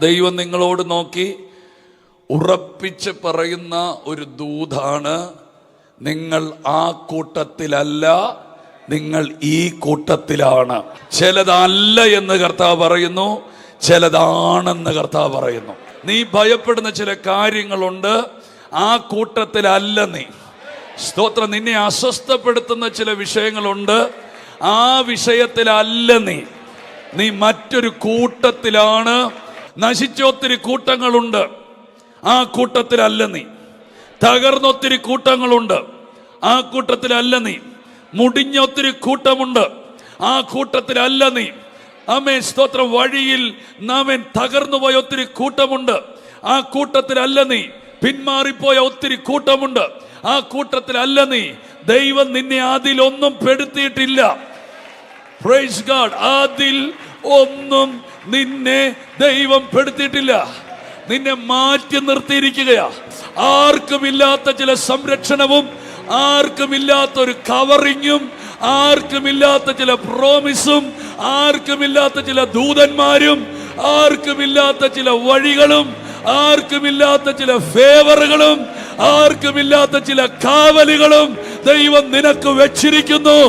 ദൈവം നിങ്ങളോട് നോക്കി ഉറപ്പിച്ച് പറയുന്ന ഒരു ദൂതാണ്, നിങ്ങൾ ആ കൂട്ടത്തിലല്ല, നിങ്ങൾ ഈ കൂട്ടത്തിലാണ്. ചിലതല്ല എന്ന് കർത്താവ് പറയുന്നു, ചിലതാണെന്ന് കർത്താവ് പറയുന്നു. നീ ഭയപ്പെടുന്ന ചില കാര്യങ്ങളുണ്ട്, ആ കൂട്ടത്തിലല്ല നീ. സ്തോത്രം. നിന്നെ അസ്വസ്ഥപ്പെടുത്തുന്ന ചില വിഷയങ്ങളുണ്ട്, ആ വിഷയത്തിലല്ല നീ. നീ മറ്റൊരു കൂട്ടത്തിലാണ്. നശിച്ച ഒത്തിരി കൂട്ടങ്ങളുണ്ട്, ആ കൂട്ടത്തിലല്ല നീ. തകർന്ന ഒത്തിരി കൂട്ടങ്ങളുണ്ട്, ആ കൂട്ടത്തിലല്ല നീ. മുടിഞ്ഞ ഒത്തിരി കൂട്ടമുണ്ട്, ആ കൂട്ടത്തിലല്ല നീ. ആമേൻ, സ്തോത്രം. വഴിയിൽ നാമൻ തകർന്നുപോയ ഒത്തിരി കൂട്ടമുണ്ട്, ആ കൂട്ടത്തിലല്ല നീ. പിന്മാറിപ്പോയ ഒത്തിരി കൂട്ടമുണ്ട്, ആ കൂട്ടത്തിലല്ല നീ. ദൈവം നിന്നെ അതിലൊന്നും പെടുത്തിയിട്ടില്ല. Praise God. അതിൽ ഒന്നും നിന്നെ ദൈവം പെടുത്തിയിട്ടില്ല. നിന്നെ മാറ്റി നിർത്തിയിരിക്കുകയാ. ആർക്കുമില്ലാത്ത ചില സംരക്ഷണവും, ആർക്കുമില്ലാത്ത ഒരു കവറിങ്ങും, ആർക്കുമില്ലാത്ത ചില പ്രോമിസും, ആർക്കുമില്ലാത്ത ചില ദൂതന്മാരും, ആർക്കുമില്ലാത്ത ചില വഴികളും, ആർക്കുമില്ലാത്ത ചില ഫേവറുകളും, ആർക്കുമില്ലാത്ത ചില കാവലുകളും ദൈവം നിനക്ക് വെച്ചിരിക്കുന്നു.